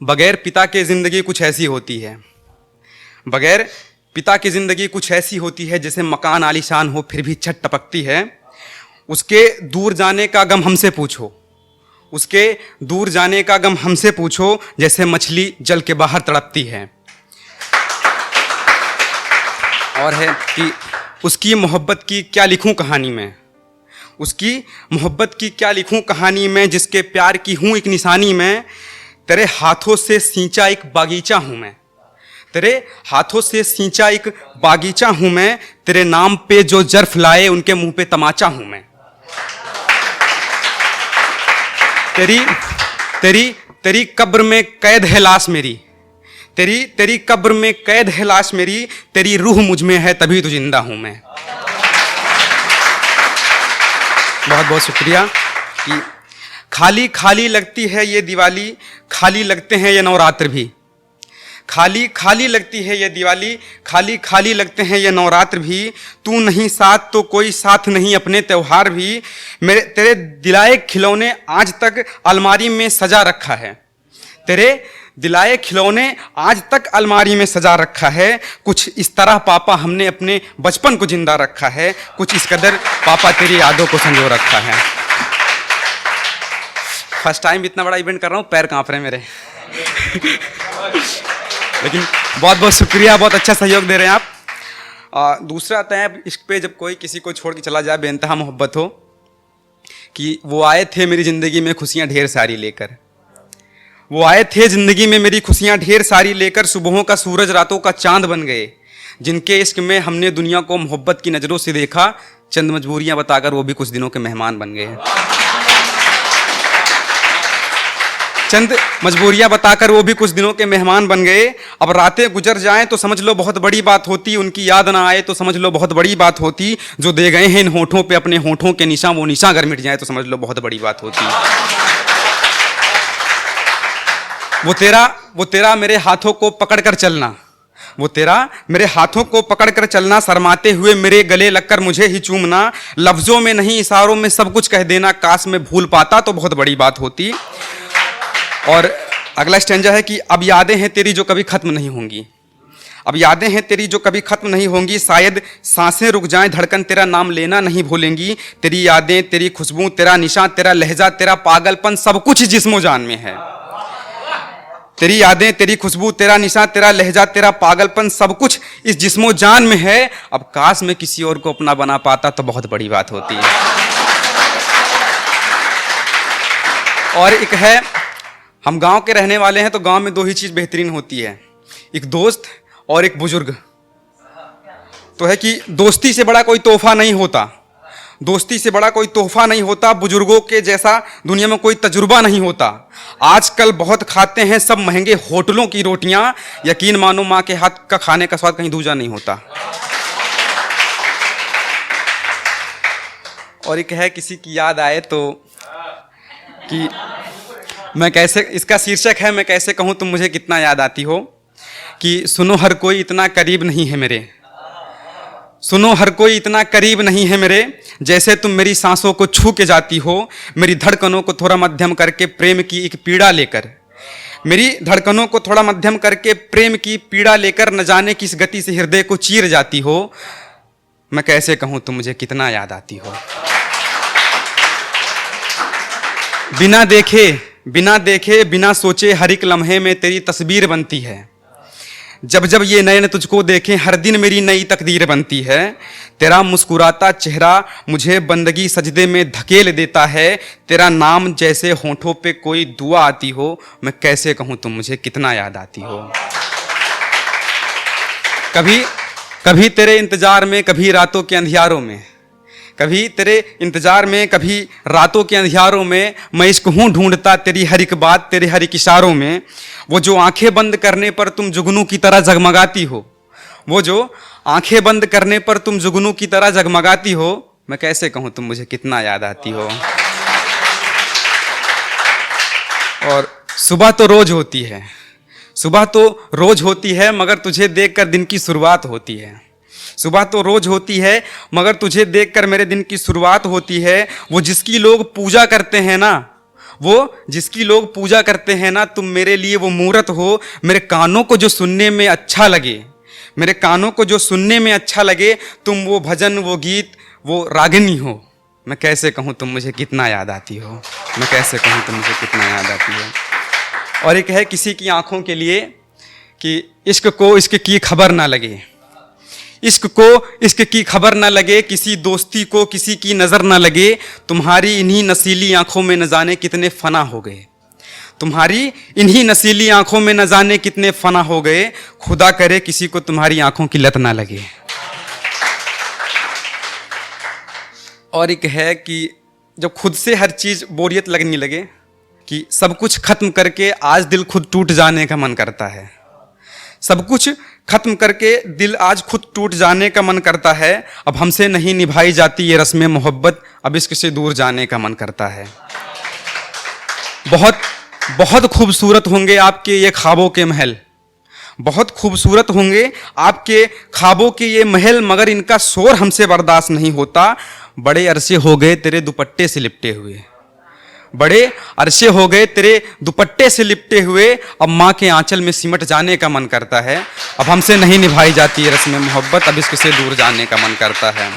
बगैर पिता के ज़िंदगी कुछ ऐसी होती है। बगैर पिता की ज़िंदगी कुछ ऐसी होती है जैसे मकान आलीशान हो फिर भी छत टपकती है। उसके दूर जाने का गम हमसे पूछो, उसके दूर जाने का गम हमसे पूछो, जैसे मछली जल के बाहर तड़पती है। और है कि उसकी मोहब्बत की क्या लिखूं कहानी में, उसकी मोहब्बत की क्या लिखूं कहानी में, जिसके प्यार की हूँ एक निशानी में। तेरे हाथों से सींचा एक बागीचा हूँ मैं, तेरे हाथों से सींचा एक बागीचा हूँ मैं। तेरे नाम पे जो जर्फ लाए उनके मुंह पे तमाचा हूँ मैं। तेरी तेरी तेरी कब्र में कैद है लाश मेरी, तेरी तेरी कब्र में कैद है लाश मेरी। तेरी रूह मुझ में है तभी तो जिंदा हूं मैं। बहुत बहुत शुक्रिया। कि खाली खाली लगती है ये दिवाली, खाली लगते हैं ये नवरात्र भी। खाली खाली लगती है ये दिवाली, खाली खाली लगते हैं ये नवरात्र भी। तू नहीं साथ तो कोई साथ नहीं अपने त्योहार भी। मेरे तेरे दिलाए खिलौने आज तक अलमारी में सजा रखा है, तेरे दिलाए खिलौने आज तक अलमारी में सजा रखा है। कुछ इस तरह पापा हमने अपने बचपन को जिंदा रखा है, कुछ इस कदर पापा तेरी यादों को संजो रखा है। फर्स्ट टाइम इतना बड़ा इवेंट कर रहा हूँ, पैर कांप रहे हैं मेरे। लेकिन बहुत बहुत शुक्रिया, बहुत अच्छा सहयोग दे रहे हैं आप। दूसरा आता है इश्क पे जब कोई किसी को छोड़ के चला जाए बेइंतहा मोहब्बत हो, कि वो आए थे मेरी ज़िंदगी में खुशियाँ ढेर सारी लेकर, वो आए थे ज़िंदगी में मेरी खुशियाँ ढेर सारी लेकर। सुबहों का सूरज रातों का चांद बन गए, जिनके इश्क में हमने दुनिया को मोहब्बत की नज़रों से देखा। चंद मजबूरियाँ बताकर वो भी कुछ दिनों के मेहमान बन गए। चंद मजबूरियाँ बताकर वो भी कुछ दिनों के मेहमान बन गए। अब रातें गुजर जाएं तो समझ लो बहुत बड़ी बात होती, उनकी याद ना आए तो समझ लो बहुत बड़ी बात होती। जो दे गए हैं इन होठों पे अपने होठों के निशान, वो निशान अगर मिट जाए तो समझ लो बहुत बड़ी बात होती। वो तेरा मेरे हाथों को पकड़कर चलना, वो तेरा मेरे हाथों को पकड़कर चलना। शर्माते हुए मेरे गले लगकर मुझे ही चूमना। लफ्जों में नहीं इशारों में सब कुछ कह देना। काश मैं भूल पाता तो बहुत बड़ी बात होती। और अगला स्टैंजा है कि अब यादें हैं तेरी जो कभी खत्म नहीं होंगी, अब यादें हैं तेरी जो कभी खत्म नहीं होंगी। शायद सांसें रुक जाएं धड़कन तेरा नाम लेना नहीं भूलेंगी। तेरी यादें, तेरी खुशबू, तेरा निशान, तेरा लहजा, तेरा पागलपन, सब कुछ जिस्मो जान में है। तेरी यादें, तेरी खुशबू, तेरा निशान, तेरा लहजा, तेरा पागलपन, सब कुछ इस जिस्मो जान में है। अब काश मैं किसी और को अपना बना पाता तो बहुत बड़ी बात होती है। और एक है, हम गांव के रहने वाले हैं तो गांव में दो ही चीज़ बेहतरीन होती है, एक दोस्त और एक बुजुर्ग। तो है कि दोस्ती से बड़ा कोई तोहफा नहीं होता, दोस्ती से बड़ा कोई तोहफा नहीं होता। बुजुर्गों के जैसा दुनिया में कोई तजुर्बा नहीं होता। आजकल बहुत खाते हैं सब महंगे होटलों की रोटियां, यकीन मानो माँ के हाथ का खाने का स्वाद कहीं दूजा नहीं होता। और एक है, किसी की याद आए तो कि मैं कैसे, इसका शीर्षक है मैं कैसे कहूँ तुम मुझे कितना याद आती हो। कि सुनो हर कोई इतना करीब नहीं है मेरे, सुनो हर कोई इतना करीब नहीं है मेरे, जैसे तुम मेरी सांसों को छू के जाती हो। मेरी धड़कनों को थोड़ा मध्यम करके प्रेम की एक पीड़ा लेकर, मेरी धड़कनों को थोड़ा मध्यम करके प्रेम की पीड़ा लेकर, न जाने किस गति से हृदय को चीर जाती हो। मैं कैसे कहूँ तुम मुझे कितना याद आती हो। बिना देखे बिना सोचे हर एक लम्हे में तेरी तस्वीर बनती है। जब जब ये नयन तुझको देखें हर दिन मेरी नई तकदीर बनती है। तेरा मुस्कुराता चेहरा मुझे बंदगी सजदे में धकेल देता है। तेरा नाम जैसे होठों पे कोई दुआ आती हो। मैं कैसे कहूँ तुम मुझे कितना याद आती हो। कभी तेरे इंतजार में, कभी रातों के अंधियारों में, कभी तेरे इंतजार में, कभी रातों के अंधियारों में। मैं इश्क हूँ ढूंढता तेरी हर एक बात, तेरे हर एक इशारों में। वो जो आंखें बंद करने पर तुम जुगनू की तरह जगमगाती हो, वो जो आंखें बंद करने पर तुम जुगनू की तरह जगमगाती हो। मैं कैसे कहूँ तुम मुझे कितना याद आती हो। और सुबह तो रोज होती है, सुबह तो रोज होती है, मगर तुझे देखकर दिन की शुरुआत होती है। सुबह तो रोज होती है, मगर तुझे देखकर मेरे दिन की शुरुआत होती है। वो जिसकी लोग पूजा करते हैं ना, वो जिसकी लोग पूजा करते हैं ना, तुम मेरे लिए वो मूरत हो। मेरे कानों को जो सुनने में अच्छा लगे, मेरे कानों को जो सुनने में अच्छा लगे, तुम वो भजन, वो गीत, वो रागिनी हो। मैं कैसे कहूँ तुम मुझे कितना याद आती हो, मैं कैसे कहूँ तुम मुझे कितना याद आती हो। और एक है किसी की आंखों के लिए कि इश्क को इश्क की खबर ना लगे, इश्क को इश्क की खबर ना लगे, किसी दोस्ती को किसी की नज़र ना लगे। तुम्हारी इन्हीं नसीली आंखों में न जाने कितने फना हो गए, तुम्हारी इन्हीं नसीली आंखों में न जाने कितने फना हो गए। खुदा करे किसी को तुम्हारी आंखों की लत ना लगे। और एक है कि जब खुद से हर चीज़ बोरियत लगने लगे, कि सब कुछ खत्म करके आज दिल खुद टूट जाने का मन करता है, सब कुछ खत्म करके दिल आज खुद टूट जाने का मन करता है। अब हमसे नहीं निभाई जाती ये रस्में मोहब्बत, अब इश्क से दूर जाने का मन करता है। बहुत बहुत खूबसूरत होंगे आपके ये ख्वाबों के महल, बहुत खूबसूरत होंगे आपके ख्वाबों के ये महल, मगर इनका शोर हमसे बर्दाश्त नहीं होता। बड़े अरसे हो गए तेरे दुपट्टे से लिपटे हुए, बड़े अरसे हो गए तेरे दुपट्टे से लिपटे हुए, अब माँ के आंचल में सिमट जाने का मन करता है। अब हमसे नहीं निभाई जाती है रस्में मोहब्बत, अब इश्क से दूर जाने का मन करता है।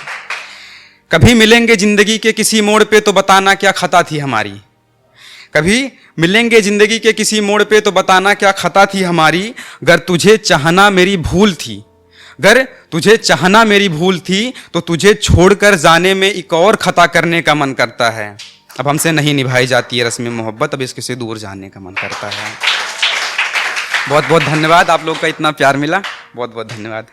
कभी मिलेंगे जिंदगी के किसी मोड़ पे तो बताना क्या खता थी हमारी, कभी मिलेंगे जिंदगी के किसी मोड़ पे तो बताना क्या खता थी हमारी। अगर तुझे चाहना मेरी भूल थी, अगर तुझे चाहना मेरी भूल थी, तो तुझे छोड़कर जाने में एक और खता करने का मन करता है। अब हमसे नहीं निभाई जाती है रस्में मोहब्बत, अब इसके से दूर जाने का मन करता है। बहुत बहुत धन्यवाद, आप लोग का इतना प्यार मिला, बहुत बहुत धन्यवाद।